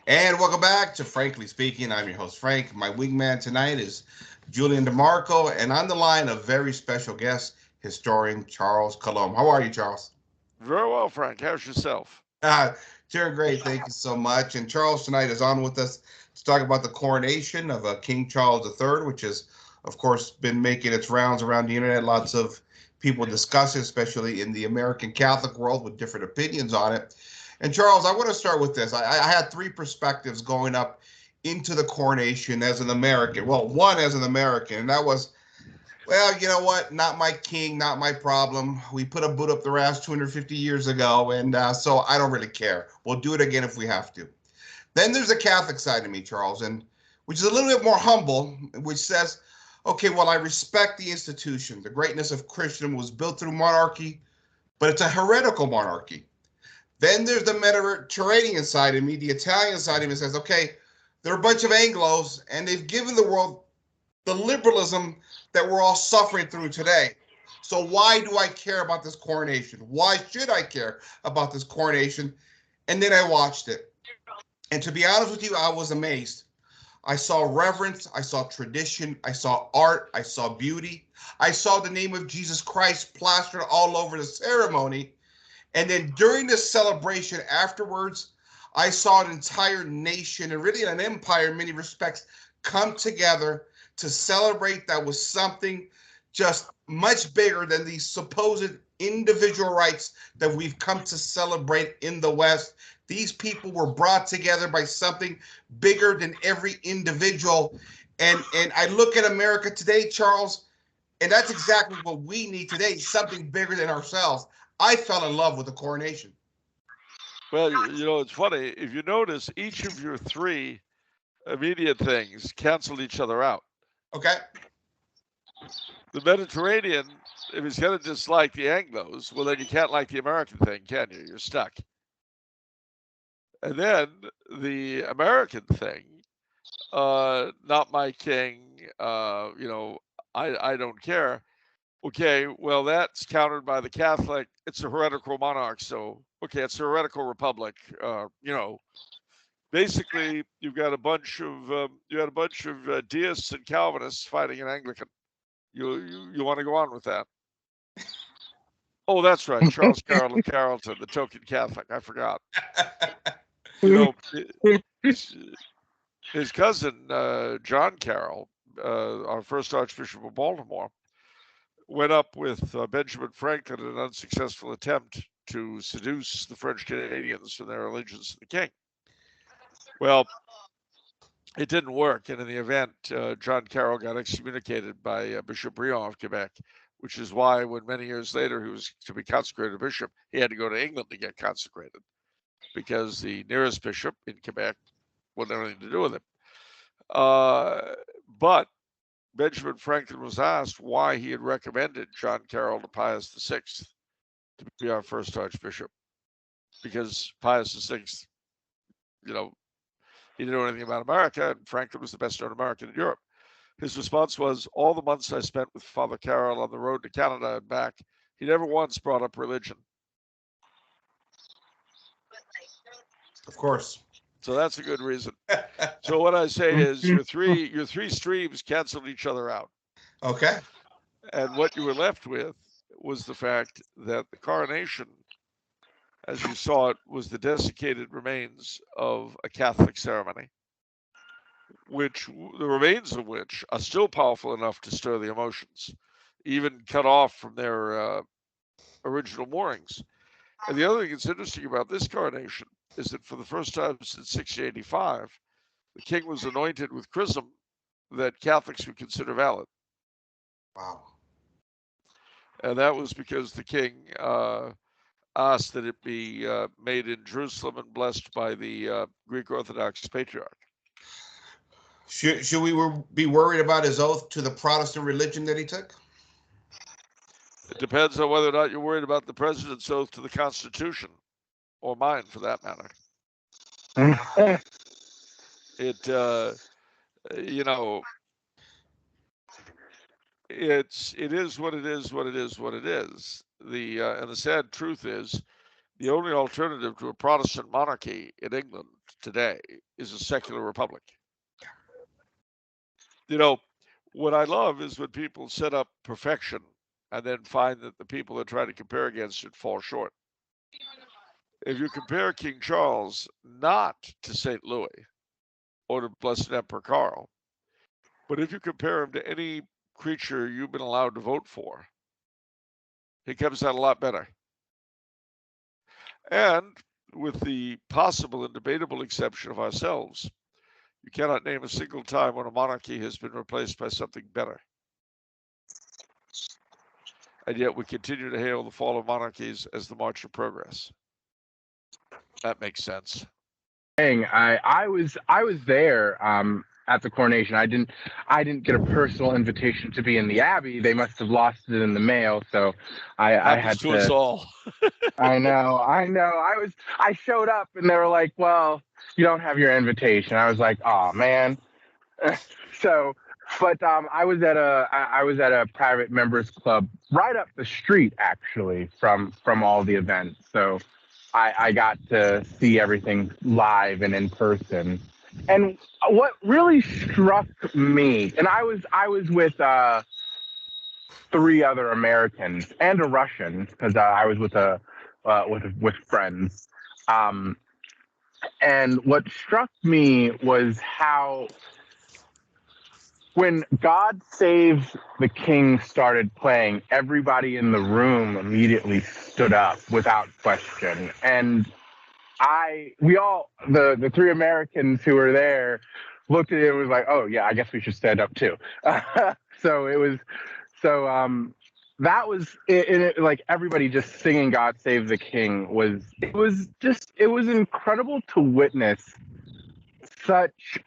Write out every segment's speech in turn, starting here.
And welcome back to Frankly Speaking. I'm your host, Frank. My wingman tonight is Julian DeMarco, and on the line, a very special guest, historian Charles Coulombe. How are you, Charles? Very well, Frank. How's yourself? Uh, Doing great. Thank you so much. And Charles tonight is on with us to talk about the coronation of King Charles III, which has, of course, been making its rounds around the internet. Lots of people discuss it, especially in the American Catholic world, with different opinions on it. And Charles, I want to start with this. I had three perspectives going up into the coronation as an American. Well, one as an American, and that was, well, you know what? Not my king, not my problem. We put a boot up their ass 250 years ago, and so I don't really care. We'll do it again if we have to. Then there's a Catholic side of me, Charles, and which is a little bit more humble, which says, okay, well, I respect the institution. The greatness of Christendom was built through monarchy, but it's a heretical monarchy. Then there's the Mediterranean side of me, the Italian side of me says, okay, they're a bunch of Anglos, and they've given the world the liberalism that we're all suffering through today. So why do I care about this coronation? Why should I care about this coronation? And then I watched it. And to be honest with you, I was amazed. I saw reverence, I saw tradition, I saw art, I saw beauty. I saw the name of Jesus Christ plastered all over the ceremony. And then during the celebration afterwards, I saw an entire nation and really an empire in many respects come together to celebrate that was something just much bigger than these supposed individual rights that we've come to celebrate in the West. These people were brought together by something bigger than every individual. And I look at America today, Charles, and that's exactly what we need today, something bigger than ourselves. I fell in love with the coronation. Well, it's funny. If you notice, each of your three immediate things canceled each other out. Okay. The Mediterranean, if he's going to dislike the Anglos, well, then you can't like the American thing, can you? You're stuck. And then the American thing, not my king, I don't care. Okay, well, that's countered by the Catholic. It's a heretical monarch, so okay, it's a heretical republic. Basically, you had a bunch of deists and Calvinists fighting an Anglican. You want to go on with that? Oh, that's right, Charles Carroll of Carrollton, the token Catholic. I forgot. You know, his, his cousin John Carroll, our first Archbishop of Baltimore, went up with Benjamin Franklin in an unsuccessful attempt to seduce the French Canadians from their allegiance to the king. Well, it didn't work, and in the event, John Carroll got excommunicated by Bishop Briand of Quebec, which is why, when many years later he was to be consecrated bishop, he had to go to England to get consecrated because the nearest bishop in Quebec wouldn't have anything to do with him. But Benjamin Franklin was asked why he had recommended John Carroll to Pius VI to be our first archbishop, because Pius VI, you know, he didn't know anything about America, and Franklin was the best known American in Europe. His response was, all the months I spent with Father Carroll on the road to Canada and back, he never once brought up religion. Of course. So that's a good reason. So what I say is your three streams canceled each other out. Okay. And what you were left with was the fact that the coronation, as you saw it, was the desiccated remains of a Catholic ceremony, which the remains of which are still powerful enough to stir the emotions, even cut off from their original moorings. And the other thing that's interesting about this coronation is that for the first time since 1685, the king was anointed with chrism that Catholics would consider valid. Wow. And that was because the king asked that it be made in Jerusalem and blessed by the Greek Orthodox patriarch. Should we be worried about his oath to the Protestant religion that he took? It depends on whether or not you're worried about the president's oath to the Constitution, or mine for that matter. It, you know, it is what it is, what it is, what it is. And the sad truth is, the only alternative to a Protestant monarchy in England today is a secular republic. You know, what I love is when people set up perfection and then find that the people they're trying to compare against it fall short. If you compare King Charles not to St. Louis or to Blessed Emperor Karl, but if you compare him to any creature you've been allowed to vote for, he comes out a lot better. And with the possible and debatable exception of ourselves, you cannot name a single time when a monarchy has been replaced by something better. And yet we continue to hail the fall of monarchies as the march of progress. That makes sense. I was there at the coronation. I didn't get a personal invitation to be in the abbey. They must have lost it in the mail, so I had to us all. I know. I showed up and they were like, "Well, you don't have your invitation." I was like, "Oh man." So, but I was at a private members club right up the street actually from all the events. So I got to see everything live and in person. And what really struck me, and I was with 3 other Americans and a Russian because I was with friends. And what struck me was how when God Save the King started playing, everybody in the room immediately stood up without question. And the 3 Americans who were there looked at it and was like, "Oh yeah, I guess we should stand up too." That was it, like everybody just singing "God Save the King" it was incredible to witness such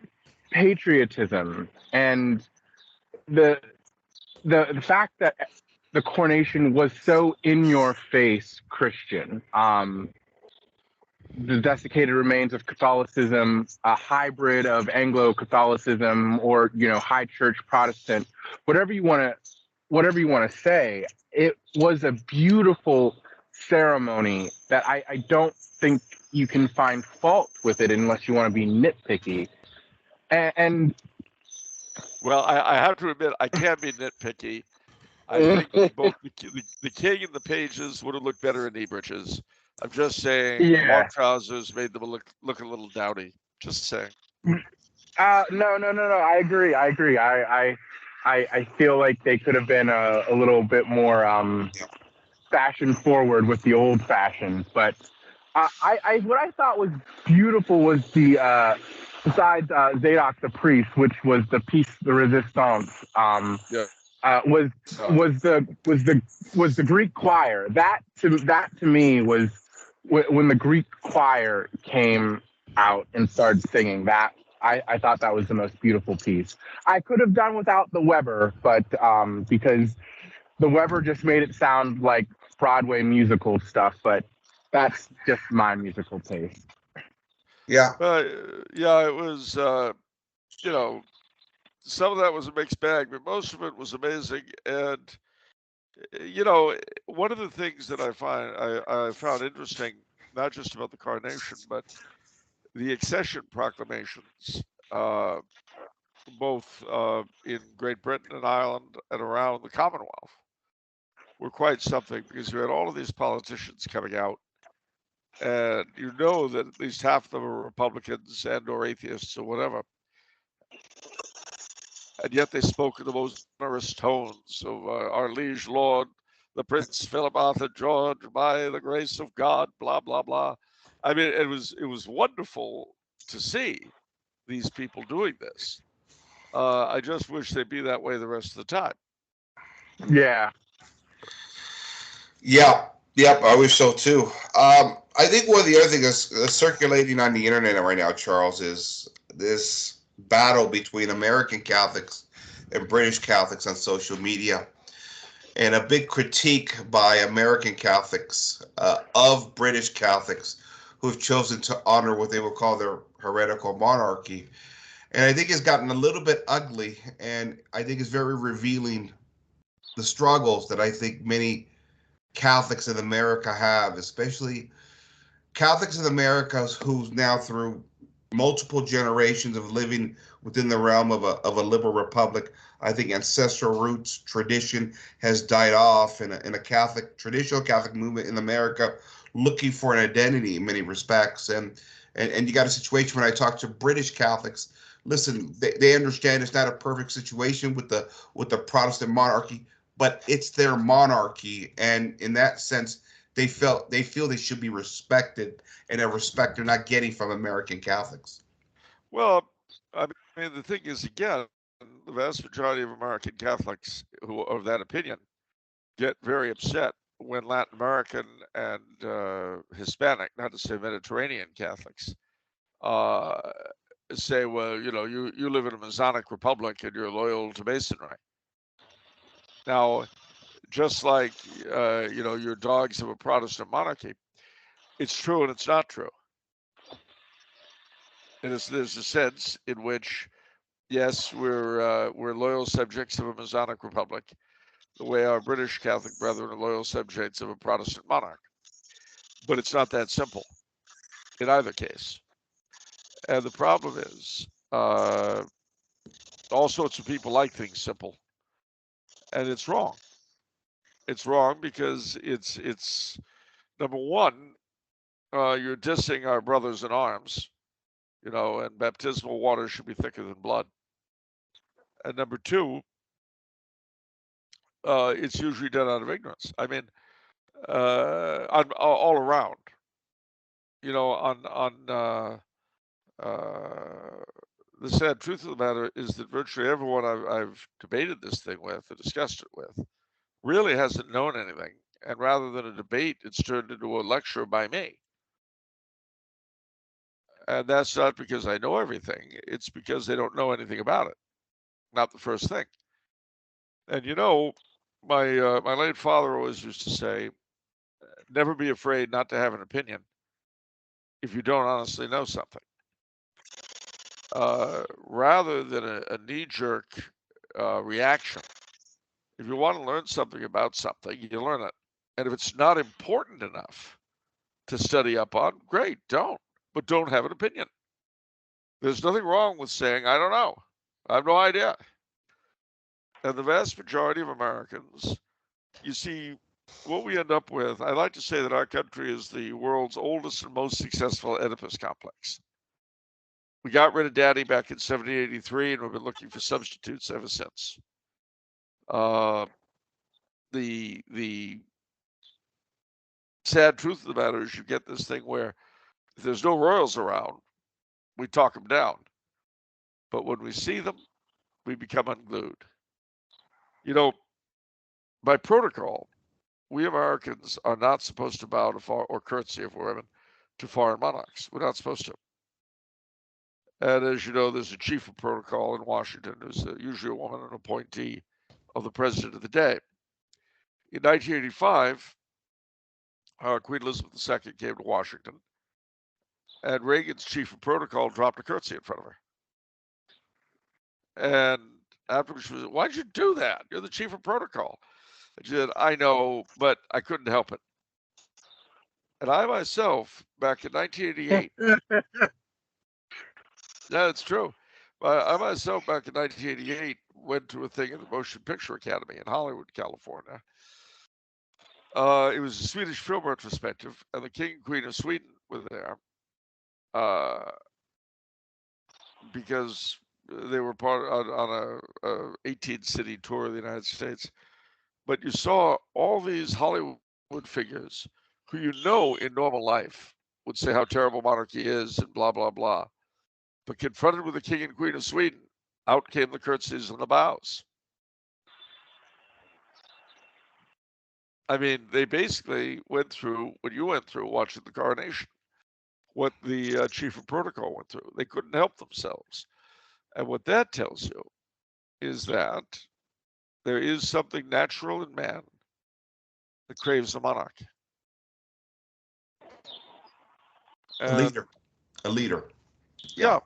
patriotism and the fact that the coronation was so in your face Christian. The desiccated remains of Catholicism, a hybrid of Anglo-Catholicism or High Church Protestant, whatever you want to say. It was a beautiful ceremony that I don't think you can find fault with it unless you want to be nitpicky. And well, I have to admit, I can be nitpicky. I think both the king and the pages would have looked better in knee breeches. I'm just saying, long trousers made them look a little dowdy. Just saying. No. I agree. I feel like they could have been a little bit more fashion forward with the old fashions. But what I thought was beautiful was the besides Zadok the priest, which was the piece de resistance. Was the Greek choir. That to me was when the Greek choir came out and started singing. That I thought that was the most beautiful piece. I could have done without the Weber, but because the Weber just made it sound like Broadway musical stuff. But that's just my musical taste. Yeah. Yeah, it was. Some of that was a mixed bag, but most of it was amazing. And one of the things that I found interesting, not just about the coronation, but the accession proclamations, both in Great Britain and Ireland and around the Commonwealth, were quite something because you had all of these politicians coming out, and that at least half of them are Republicans and/or atheists or whatever. And yet they spoke in the most generous tones of our liege lord, the Prince Philip Arthur George, by the grace of God, blah, blah, blah. I mean, it was wonderful to see these people doing this. I just wish they'd be that way the rest of the time. Yeah. Yep, I wish so too. I think one of the other things that's circulating on the internet right now, Charles, is this battle between American Catholics and British Catholics on social media, and a big critique by American Catholics of British Catholics who have chosen to honor what they would call their heretical monarchy. And I think it's gotten a little bit ugly, and I think it's very revealing the struggles that I think many Catholics in America have, especially Catholics in America who's now through multiple generations of living within the realm of a liberal republic. I think ancestral roots, tradition has died off in a Catholic, traditional Catholic movement in America, looking for an identity in many respects. And you got a situation when I talk to British Catholics, listen, they understand it's not a perfect situation with the Protestant monarchy, but it's their monarchy. And in that sense, they feel they should be respected, and a respect they're not getting from American Catholics. Well, I mean, the thing is, again, the vast majority of American Catholics who are of that opinion get very upset when Latin American and Hispanic, not to say Mediterranean Catholics, say, well, you live in a Masonic republic and you're loyal to Masonry. Now, just like your dogs have a Protestant monarchy, it's true and it's not true. And there's a sense in which, yes, we're loyal subjects of a Masonic republic, the way our British Catholic brethren are loyal subjects of a Protestant monarch. But it's not that simple in either case. And the problem is, all sorts of people like things simple, and it's wrong. It's wrong because it's number one, you're dissing our brothers in arms, and baptismal water should be thicker than blood. And number two, it's usually done out of ignorance. I mean, all around. The sad truth of the matter is that virtually everyone I've debated this thing with or discussed it with really hasn't known anything. And rather than a debate, it's turned into a lecture by me. And that's not because I know everything. It's because they don't know anything about it. Not the first thing. And my late father always used to say, never be afraid not to have an opinion if you don't honestly know something. Rather than a knee-jerk reaction, if you want to learn something about something, you learn it. And if it's not important enough to study up on, great, don't. But don't have an opinion. There's nothing wrong with saying, I don't know. I have no idea. And the vast majority of Americans, you see, what we end up with, I like to say that our country is the world's oldest and most successful Oedipus complex. We got rid of Daddy back in 1783, and we've been looking for substitutes ever since. The sad truth of the matter is you get this thing where if there's no royals around, we talk them down. But when we see them, we become unglued. By protocol, we Americans are not supposed to bow to or curtsy if we're women to foreign monarchs. We're not supposed to. And as you know, there's a chief of protocol in Washington who's usually a woman, an appointee of the president of the day. In 1985, Queen Elizabeth II came to Washington, and Reagan's chief of protocol dropped a curtsy in front of her. And afterwards, she was, why'd you do that? You're the chief of protocol. And she said, I know, but I couldn't help it. And I myself, back in 1988, yeah, it's true. I myself, back in 1988, went to a thing in the Motion Picture Academy in Hollywood, California. It was a Swedish film retrospective, and the King and Queen of Sweden were there because they were part on a 18-city tour of the United States. But you saw all these Hollywood figures who in normal life would say how terrible monarchy is and blah, blah, blah. But confronted with the King and Queen of Sweden, out came the curtsies and the bows. I mean, they basically went through what you went through watching the coronation, what the chief of protocol went through. They couldn't help themselves. And what that tells you is that there is something natural in man that craves a monarch. A leader. Yeah.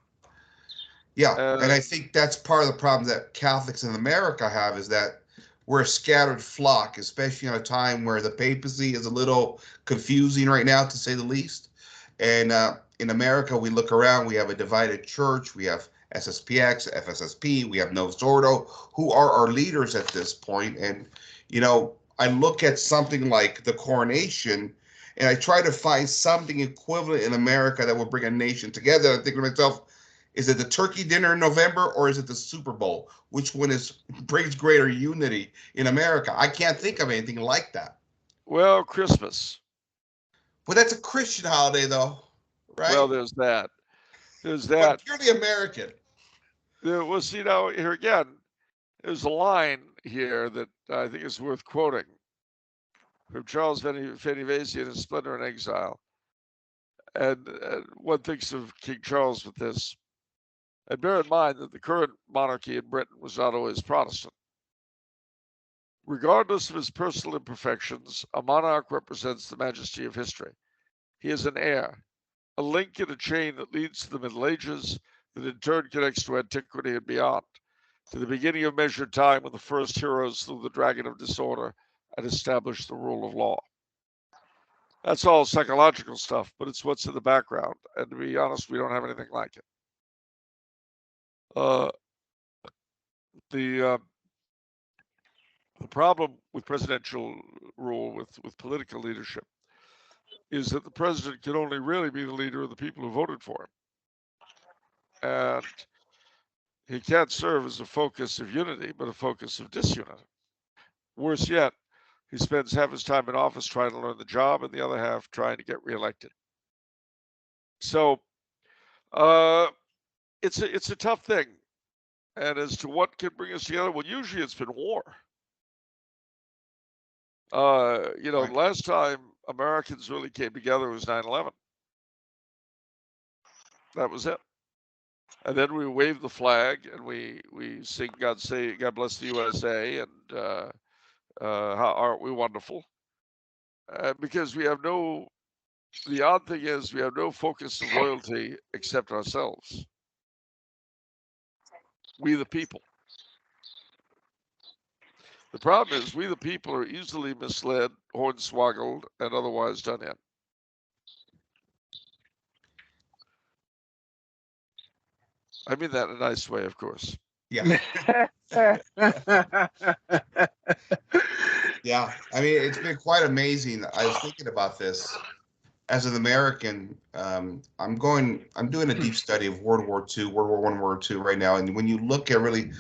And I think that's part of the problem that Catholics in America have, is that we're a scattered flock, especially in a time where the papacy is a little confusing right now, to say the least. And in America, we look around, we have a divided church, we have SSPX, FSSP, we have Novus Ordo, who are our leaders at this point. And, I look at something like the coronation, and I try to find something equivalent in America that will bring a nation together. I think to myself, is it the turkey dinner in November or is it the Super Bowl? Which one brings greater unity in America? I can't think of anything like that. Well, Christmas. But that's a Christian holiday, though, right? Well, there's that. There's But that. purely American. Well, see, now here again, there's a line here that I think is worth quoting from Charles Fenivasian in Splendor and Exile. And one thinks of King Charles with this. And bear in mind that the current monarchy in Britain was not always Protestant. Regardless of his personal imperfections, a monarch represents the majesty of history. He is an heir, a link in a chain that leads to the Middle Ages, that in turn connects to antiquity and beyond, to the beginning of measured time when the first heroes slew the dragon of disorder and established the rule of law. That's all psychological stuff, but it's what's in the background. And to be honest, we don't have anything like it. The problem with presidential rule, with political leadership, is that the president can only really be the leader of the people who voted for him. And he can't serve as a focus of unity, but a focus of disunity. Worse yet, he spends half his time in office trying to learn the job and the other half trying to get reelected. So it's a tough thing. And as to what can bring us together, well, usually it's been war. Right. The last time Americans really came together was 9/11. That was it. And then we wave the flag and we sing God bless the USA, and how aren't we wonderful? Because the odd thing is we have no focus of loyalty except ourselves. We the people. The problem is we the people are easily misled, hornswoggled, and otherwise done in. I mean that in a nice way, of course. Yeah. Yeah. I mean, it's been quite amazing. I was thinking about this as an American. I'm doing a deep study of World War II, World War I, World War II right now. And when you look at really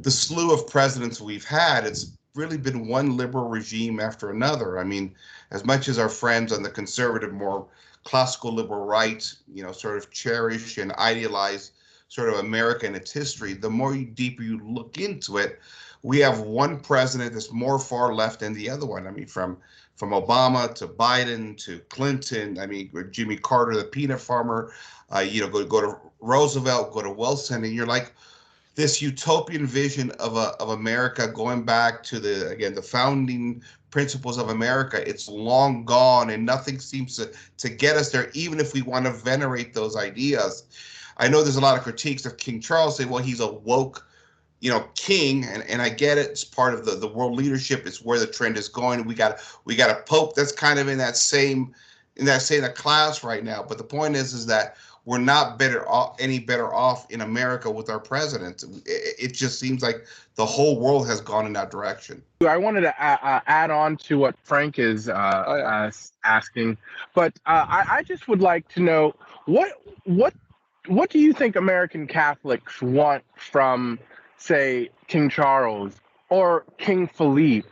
the slew of presidents we've had, it's really been one liberal regime after another. I mean, as much as our friends on the conservative, more classical liberal right, sort of cherish and idealize sort of America and its history, the more deeper you look into it, we have one president that's more far left than the other one. I mean, from Obama to Biden to Clinton, I mean, Jimmy Carter, the peanut farmer, go to Roosevelt, go to Wilson, and you're like, this utopian vision of America going back to the founding principles of America, it's long gone, and nothing seems to get us there, even if we want to venerate those ideas. I know there's a lot of critiques of King Charles, say, well, he's a woke, king, and I get it. It's part of the world leadership. It's where the trend is going. We got a pope that's kind of in that same class right now. But the point is that we're not any better off in America with our president. It just seems like the whole world has gone in that direction. I wanted to add on to what Frank is asking, but I just would like to know what do you think American Catholics want from, say, King Charles or King Philippe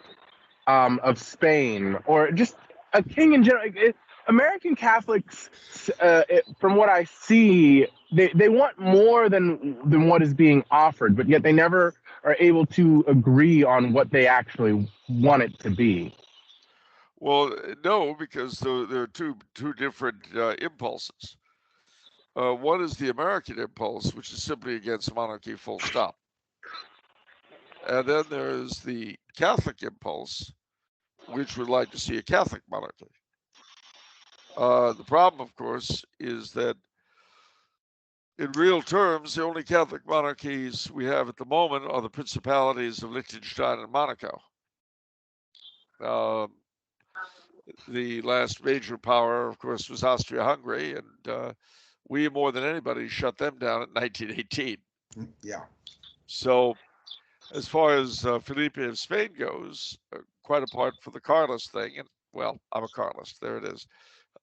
of Spain, or just a king in general? American Catholics, from what I see, they want more than what is being offered, but yet they never are able to agree on what they actually want it to be. Well, no, because there are two different impulses. One is the American impulse, which is simply against monarchy, full stop. And then there's the Catholic impulse, which would like to see a Catholic monarchy. The problem, of course, is that in real terms, the only Catholic monarchies we have at the moment are the principalities of Liechtenstein and Monaco. The last major power, of course, was Austria-Hungary, and we more than anybody shut them down in 1918. Yeah. So as far as Felipe of Spain goes, quite apart from the Carlist thing, and well, I'm a Carlist. There it is.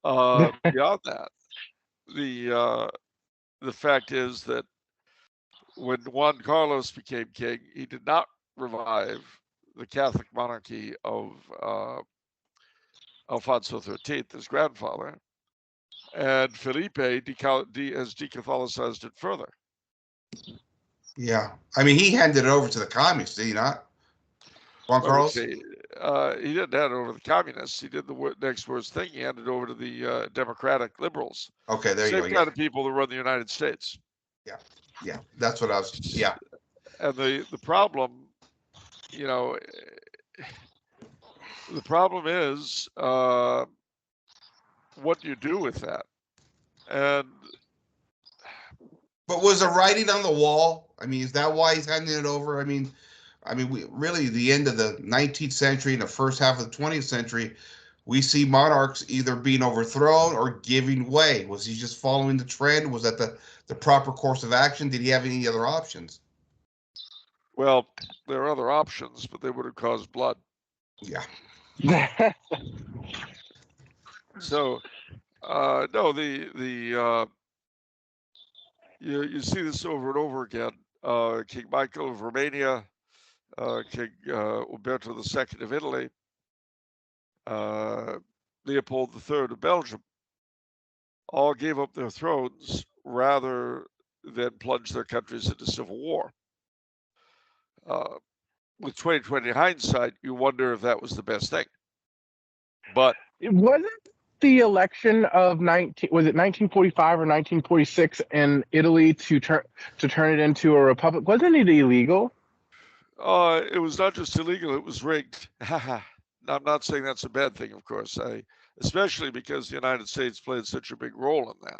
Beyond that, the fact is that when Juan Carlos became king, he did not revive the Catholic monarchy of Alfonso XIII, his grandfather, and Felipe has decatholicized it further. Yeah. I mean, he handed it over to the communists, did he not? Juan Carlos? He didn't hand it over to the communists. He did the next worst thing. He handed it over to the Democratic liberals. Okay, there you go. Same kind of people that run the United States. Yeah. Yeah. That's what I was. Yeah. And the problem, you know, the problem is what do you do with that? And but was the writing on the wall? I mean, is that why he's handing it over? I mean, we really the end of the 19th century and the first half of the 20th century, we see monarchs either being overthrown or giving way. Was he just following the trend? Was that the proper course of action? Did he have any other options? Well, there are other options, but they would have caused blood. Yeah. So, no, you see this over and over again. King Michael of Romania, King Umberto II of Italy, Leopold III of Belgium, all gave up their thrones rather than plunge their countries into civil war. With 2020 hindsight, you wonder if that was the best thing. But wasn't the election of 1945 or 1946 in Italy to turn it into a republic? Wasn't it illegal? It was not just illegal; it was rigged. I'm not saying that's a bad thing, of course. Especially because the United States played such a big role in that.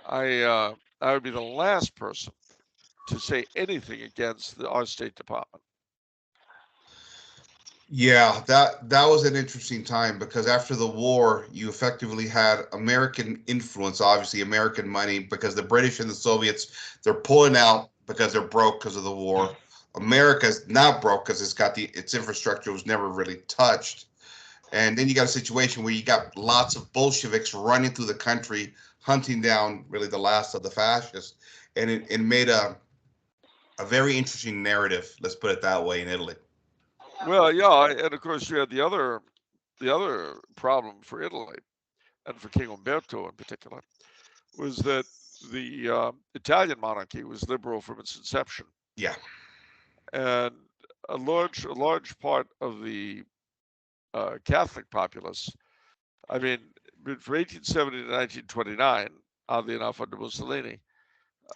I would be the last person to say anything against our State Department. Yeah, that was an interesting time because after the war, you effectively had American influence, obviously American money, because the British and the Soviets, they're pulling out because they're broke because of the war. America's not broke because its infrastructure was never really touched. And then you got a situation where you got lots of Bolsheviks running through the country, hunting down really the last of the fascists. And it made a very interesting narrative, let's put it that way, in Italy. Well, yeah, and of course you had the other problem for Italy and for King Umberto in particular was that the Italian monarchy was liberal from its inception. Yeah. And a large part of the Catholic populace, I mean, from 1870 to 1929, oddly enough, under Mussolini,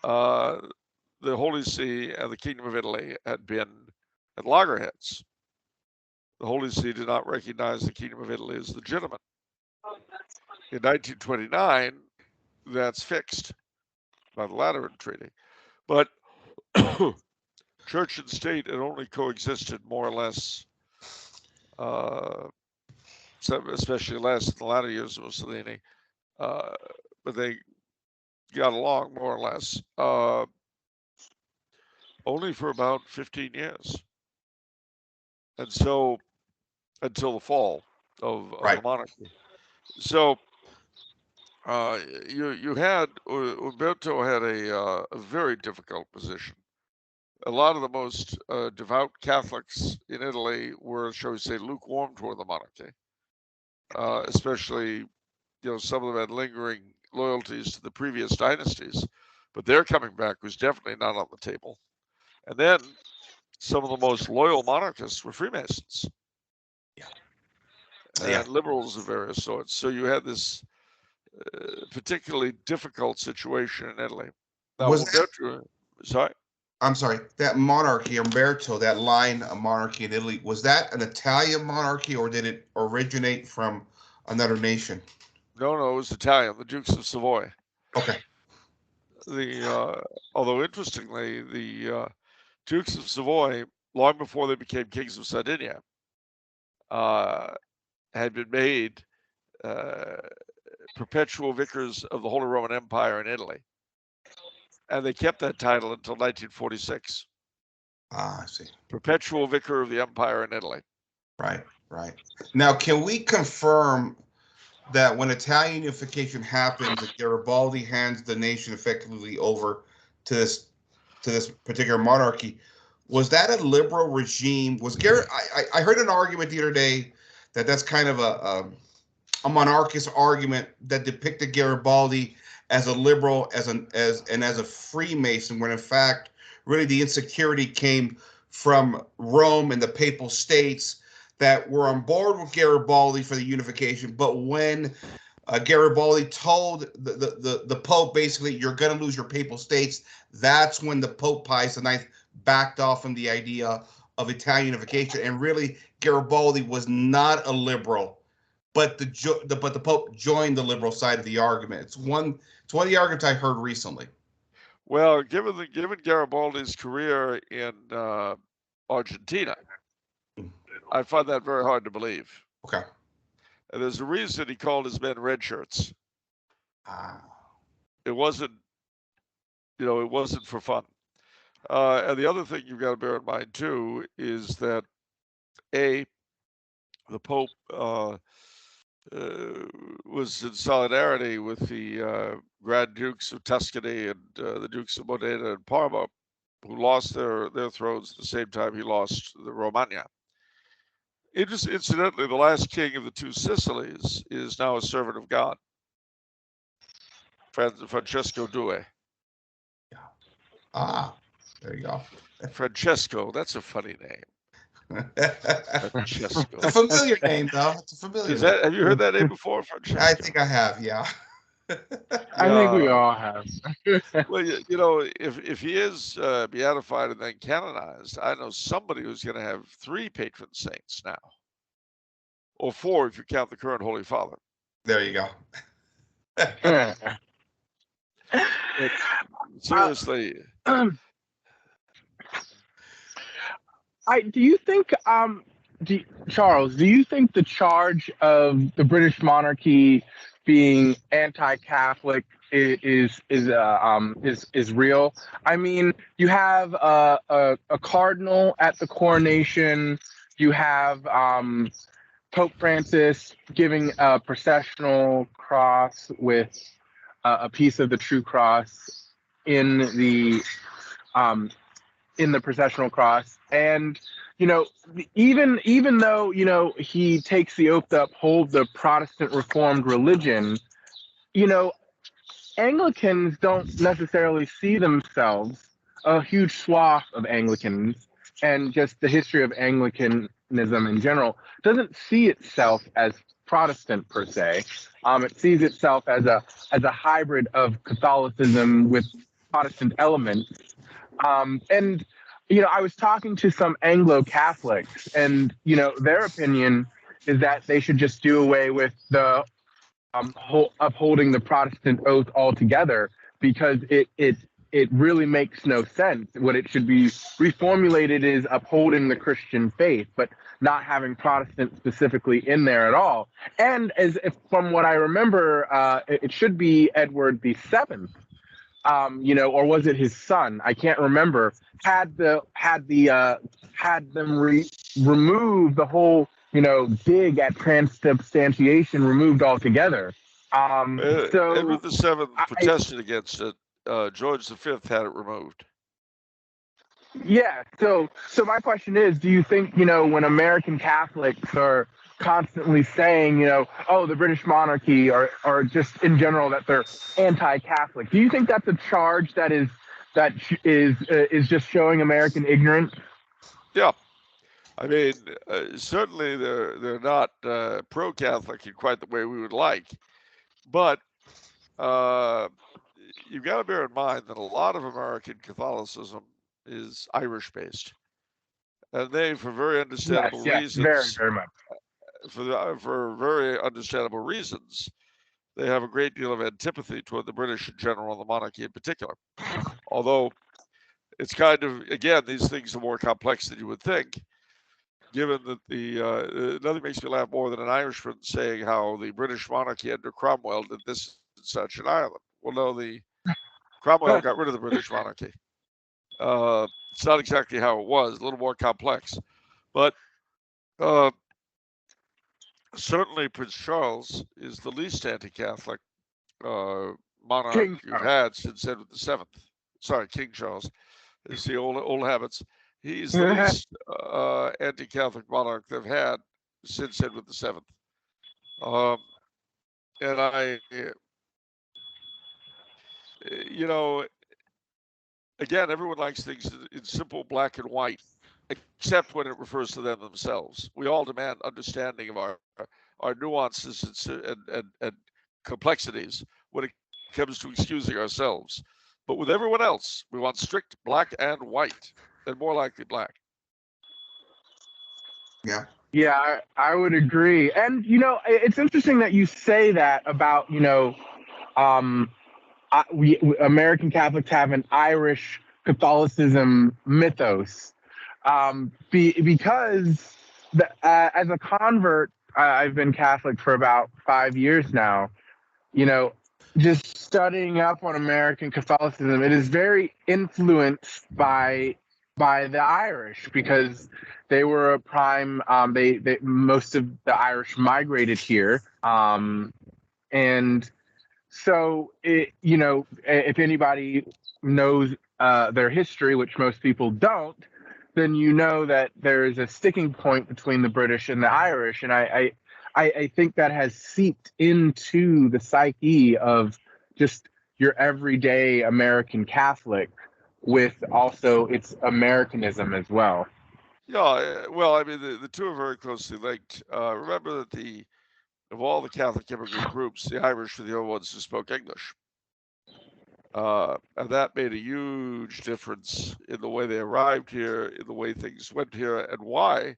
the Holy See and the Kingdom of Italy had been at loggerheads. The Holy See did not recognize the Kingdom of Italy as legitimate. In 1929, that's fixed by the Lateran Treaty. But church and state had only coexisted more or less, especially in the latter years of Mussolini, but they got along more or less only for about 15 years. And so until the fall of the monarchy. So Umberto had a very difficult position. A lot of the most devout Catholics in Italy were, shall we say, lukewarm toward the monarchy, especially, some of them had lingering loyalties to the previous dynasties, but their coming back was definitely not on the table. And then some of the most loyal monarchists were Freemasons. And liberals of various sorts. So you had this particularly difficult situation in Italy. Now, I'm sorry, that monarchy, Umberto, that line of monarchy in Italy, was that an Italian monarchy or did it originate from another nation? No, it was Italian, the Dukes of Savoy. Okay. Although interestingly, the Dukes of Savoy, long before they became kings of Sardinia, had been made perpetual vicars of the Holy Roman Empire in Italy. And they kept that title until 1946. Ah, I see. Perpetual vicar of the empire in Italy. Right, right. Now, can we confirm that when Italian unification happens, that Garibaldi hands the nation effectively over to this particular monarchy? Was that a liberal regime? Was I heard an argument the other day that that's kind of a monarchist argument that depicted Garibaldi as a liberal, as a Freemason, when in fact, really the insecurity came from Rome and the Papal States that were on board with Garibaldi for the unification. But when Garibaldi told the Pope, basically, you're going to lose your Papal States, that's when the Pope Pius IX backed off from the idea of Italian unification. And really, Garibaldi was not a liberal, but the Pope joined the liberal side of the argument. It's one of the arguments I heard recently. Well, given Garibaldi's career in Argentina, I find that very hard to believe. Okay. And there's a reason he called his men red shirts. It wasn't for fun. And the other thing you've got to bear in mind too is that the Pope was in solidarity with the Grand Dukes of Tuscany and the Dukes of Modena and Parma, who lost their thrones at the same time he lost the Romagna. Incidentally, the last king of the two Sicilies is now a servant of God, Francesco II. Ah, there you go. Francesco, that's a funny name. Francesco. It's a familiar name, though. It's a familiar name. Have you heard that name before, Francesco? I think I have, yeah. I think we all have. Well, you know, if he is beatified and then canonized, I know somebody who's going to have 3 patron saints now, or 4 if you count the current Holy Father. There you go. Seriously. Do you think, Charles, do you think the charge of the British monarchy being anti-Catholic is real? I mean, you have a cardinal at the coronation. You have Pope Francis giving a processional cross with a piece of the true cross in the processional cross. And you know, even though, you know, he takes the oath to uphold the Protestant Reformed religion, you know, Anglicans don't necessarily see themselves, a huge swath of Anglicans, and just the history of Anglicanism in general doesn't see itself as Protestant per se. It sees itself as a hybrid of Catholicism with Protestant elements. And you know, I was talking to some Anglo-Catholics, and you know, their opinion is that they should just do away with the upholding the Protestant oath altogether, because it really makes no sense. What it should be reformulated is upholding the Christian faith, but not having Protestant specifically in there at all. And from what I remember, it should be Edward VII. You know, or was it his son? I can't remember. Had them remove the whole, you know, dig at transubstantiation removed altogether. So Edward VII protested against it. George V had it removed. Yeah. So my question is, do you think, you know, when American Catholics are constantly saying, you know, oh, the British monarchy, or just in general that they're anti-Catholic, do you think that's a charge that is just showing American ignorance? Yeah, I mean, certainly they're not pro-Catholic in quite the way we would like, but you've got to bear in mind that a lot of American Catholicism is Irish-based, and they, for very understandable reasons, very, very much. For very understandable reasons, they have a great deal of antipathy toward the British in general and the monarchy in particular. Although it's kind of, again, these things are more complex than you would think. given that nothing makes me laugh more than an Irishman saying how the British monarchy under Cromwell did this and such in Ireland. Well, no, the Cromwell got rid of the British monarchy. It's not exactly how it was, a little more complex. But certainly Prince Charles is the least anti-Catholic monarch you've had since Edward VII. Sorry, King Charles. It's the old habits. He's the least anti-Catholic monarch they've had since Edward VII. And I, you know, again, everyone likes things in simple black and white, except when it refers to them themselves. We all demand understanding of our nuances and complexities when it comes to excusing ourselves. But with everyone else, we want strict black and white, and more likely black. Yeah. Yeah, I would agree. And, it's interesting that you say that about, we American Catholics have an Irish Catholicism mythos. Because as a convert, I've been Catholic for about 5 years now. Just studying up on American Catholicism, it is very influenced by the Irish, because they were a prime. They most of the Irish migrated here, and so if anybody knows their history, which most people don't, then that there is a sticking point between the British and the Irish, and I think that has seeped into the psyche of just your everyday American Catholic, with also its Americanism as well. Yeah, well, I mean, the two are very closely linked. Remember that of all the Catholic immigrant groups, the Irish were the only ones who spoke English. And that made a huge difference in the way they arrived here, in the way things went here, and why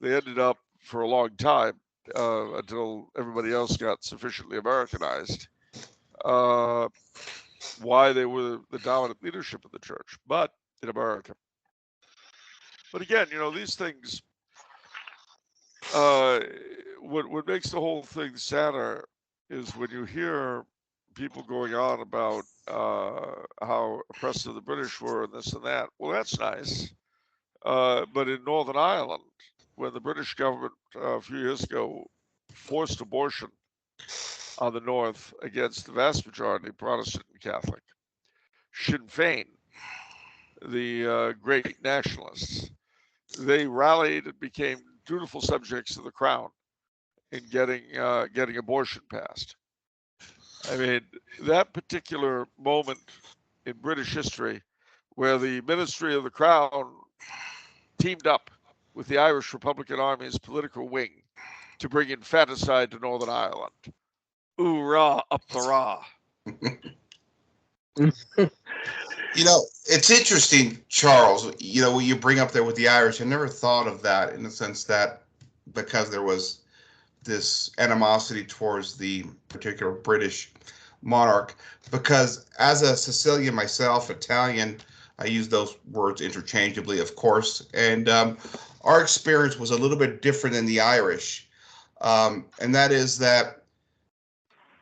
they ended up for a long time, until everybody else got sufficiently Americanized, why they were the dominant leadership of the church, but in America. But again, these things, what makes the whole thing sadder is when you hear people going on about how oppressive the British were and this and that. Well, that's nice. But in Northern Ireland, when the British government a few years ago forced abortion on the North against the vast majority Protestant and Catholic, Sinn Féin, the great nationalists, they rallied and became dutiful subjects of the crown in getting abortion passed. I mean, that particular moment in British history where the Ministry of the Crown teamed up with the Irish Republican Army's political wing to bring infanticide to Northern Ireland. Ooh-rah, up the rah. It's interesting, Charles, what you bring up there with the Irish. I never thought of that, in the sense that because there was this animosity towards the particular British monarch, because as a Sicilian myself, Italian, I use those words interchangeably, of course, and our experience was a little bit different than the Irish, and that is that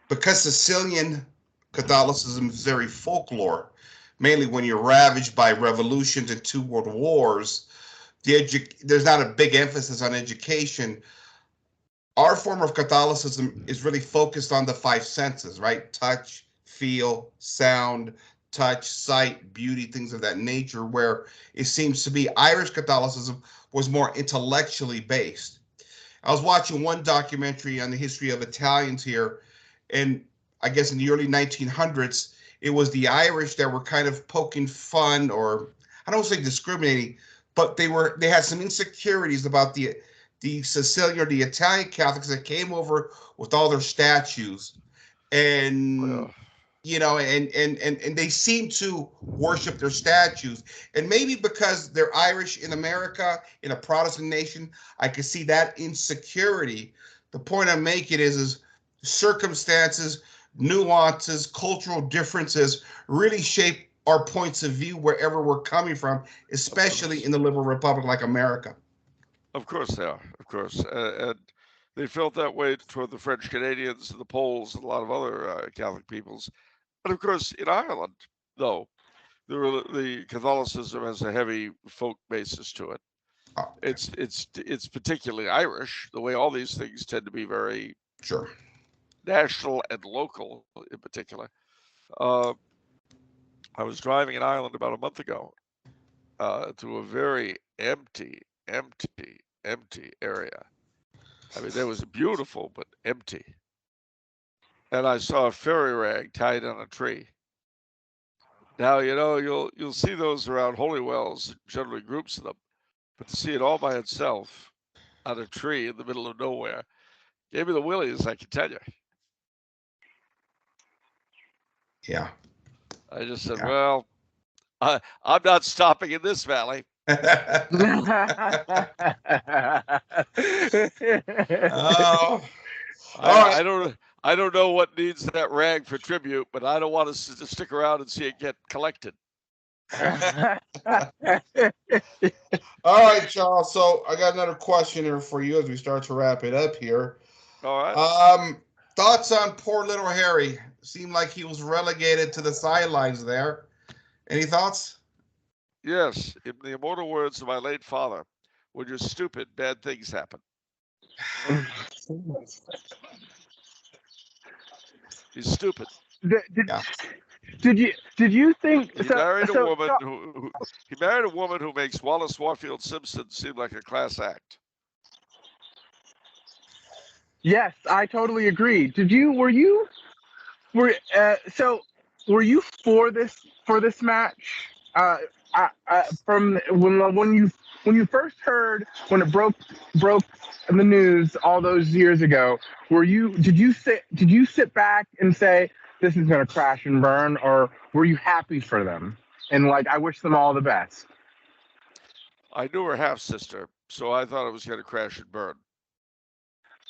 because Sicilian Catholicism is very folklore, mainly when you're ravaged by revolutions and 2 world wars, there's not a big emphasis on education. Our form of Catholicism is really focused on the 5 senses, right? Touch, feel, sound, touch, sight, beauty, things of that nature, where it seems to be Irish Catholicism was more intellectually based. I was watching one documentary on the history of Italians here, and I guess in the early 1900s, it was the Irish that were kind of poking fun, or I don't say discriminating, but they had some insecurities about the Sicilian or the Italian Catholics that came over with all their statues, and and they seem to worship their statues. And maybe because they're Irish in America, in a Protestant nation, I could see that insecurity. The point I'm making is circumstances, nuances, cultural differences really shape our points of view wherever we're coming from, especially in the liberal republic like America. Of course they are. Of course, and they felt that way toward the French Canadians and the Poles and a lot of other Catholic peoples. And of course, in Ireland, though, the Catholicism has a heavy folk basis to it. Oh, It's particularly Irish. The way all these things tend to be very sure. national and local, in particular. Uh, I was driving in Ireland about a month ago to a very empty area. I mean, there was beautiful but empty, and I saw a fairy rag tied on a tree. Now you'll see those around holy wells, generally groups of them, but to see it all by itself on a tree in the middle of nowhere gave me the willies, I can tell you. Yeah. I just said, Yeah. well, I'm not stopping in this valley. Oh, I don't know what needs that rag for tribute, but I don't want to stick around and see it get collected. all right, Charles. So I got another question here for you as we start to wrap it up here. All right. Thoughts on poor little Harry? Seemed like he was relegated to the sidelines there. Any thoughts? Yes, in the immortal words of my late father, when you're stupid, bad things happen. He's stupid. Did you think He so? married a So woman who makes Wallace Warfield Simpson seem like a class act. yes, I totally agree. Were you for this match? From when you first heard when it broke in the news all those years ago, did you sit back and say this is gonna crash and burn, or were you happy for them and like I wish them all the best? I knew her half sister, so I thought it was going to crash and burn.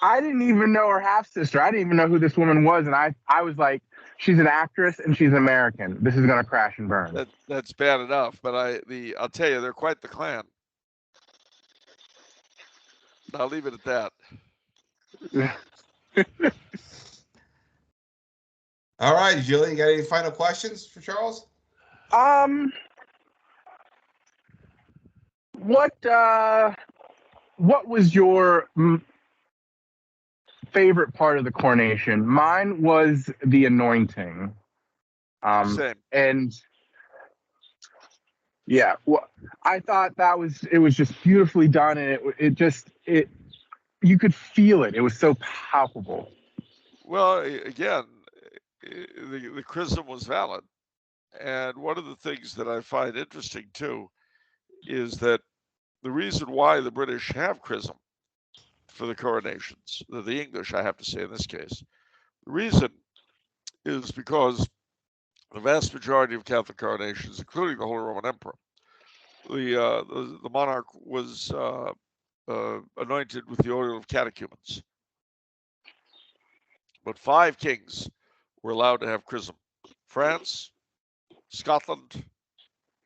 I didn't even know her half sister. I didn't even know who this woman was, and I was like, she's an actress and she's American. This is gonna crash and burn. That's bad enough, but I'll tell you, they're quite the clan. I'll leave it at that. All right, Julian, you got any final questions for Charles? What was your favorite part of the coronation? Mine was the anointing. Same. And yeah, well, I thought it was just beautifully done, and it you could feel it. It was so palpable. Well, again, the chrism was valid, and one of the things that I find interesting too is that the reason why the British have chrism for the coronations, the English, I have to say in this case, the reason is because the vast majority of Catholic coronations, including the Holy Roman Emperor, the monarch was anointed with the oil of catechumens. But 5 kings were allowed to have chrism: France, Scotland,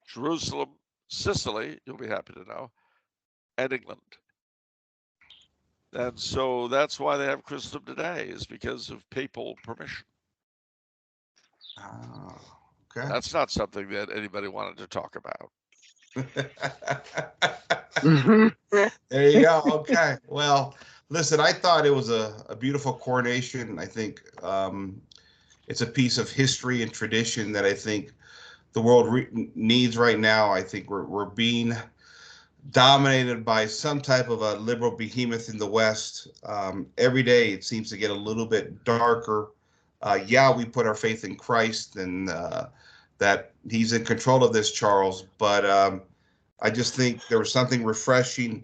Jerusalem, Sicily, you'll be happy to know, and England. And so that's why they have chrism today, is because of papal permission. Oh, okay. That's not something that anybody wanted to talk about. There you go. Okay. Well, listen, I thought it was a beautiful coronation. I think it's a piece of history and tradition that I think the world needs right now. I think we're being dominated by some type of a liberal behemoth in the West. Every day it seems to get a little bit darker. Yeah, we put our faith in Christ and that he's in control of this, Charles. But I just think there was something refreshing,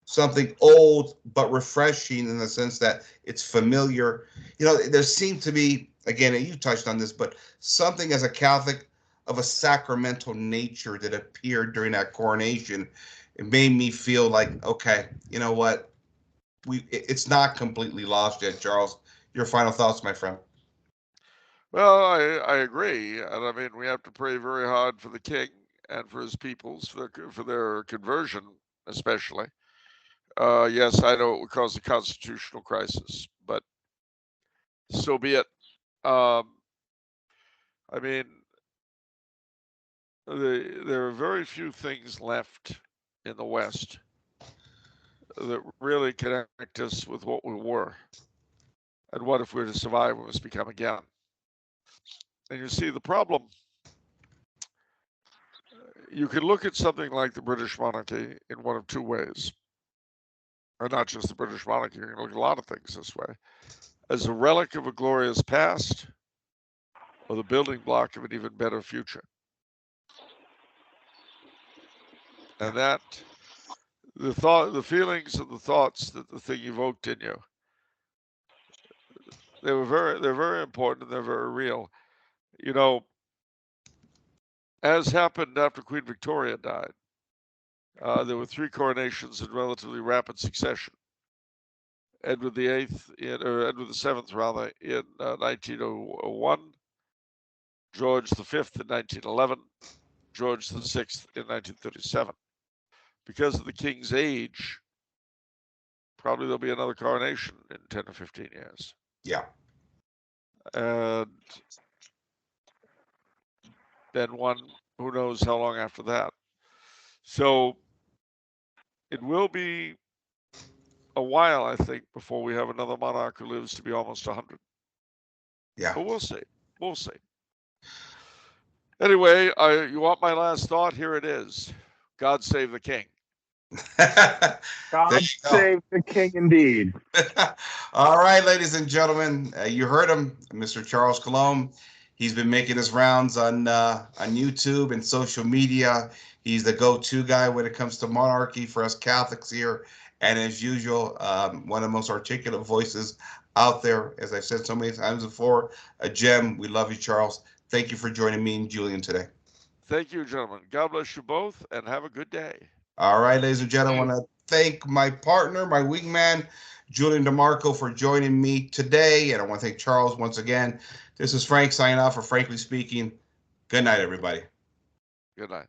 something old but refreshing in the sense that it's familiar. You know, there seemed to be, again, and you touched on this, but something as a Catholic of a sacramental nature that appeared during that coronation. It made me feel like, okay, you know what? It's not completely lost yet, Charles. Your final thoughts, my friend. Well, I agree, and I mean we have to pray very hard for the king and for his peoples for their conversion, especially. Yes, I know it would cause a constitutional crisis, but so be it. I mean, there are very few things left in the West that really connect us with what we were. And what if we're to survive, we must become again. And you see, the problem, you can look at something like the British monarchy in one of two ways. Or not just the British monarchy, you can look at a lot of things this way. As a relic of a glorious past, or the building block of an even better future. And that, the feelings and the thoughts that the thing evoked in you, they're very important and they're very real. You know, as happened after Queen Victoria died, there were 3 coronations in relatively rapid succession. Edward VIII, or Edward VII rather, in 1901, George V in 1911, George VI in 1937. Because of the king's age, probably there'll be another coronation in 10 or 15 years. Yeah. And then one, who knows how long after that. So it will be a while, I think, before we have another monarch who lives to be almost 100. Yeah. But we'll see. We'll see. Anyway, you want my last thought? Here it is. God save the king. God save the king indeed. All right, ladies and gentlemen, you heard him, Mr. Charles Coulombe. He's been making his rounds on YouTube and social media. He's the go-to guy when it comes to monarchy for us Catholics here. And as usual, one of the most articulate voices out there. As I've said so many times before, a gem. We love you, Charles. Thank you for joining me and Julian today. Thank you, gentlemen. God bless you both, and have a good day. All right, ladies and gentlemen, I want to thank my partner, my wingman, Julian DeMarco, for joining me today. And I want to thank Charles once again. This is Frank signing off for Frankly Speaking. Good night, everybody. Good night.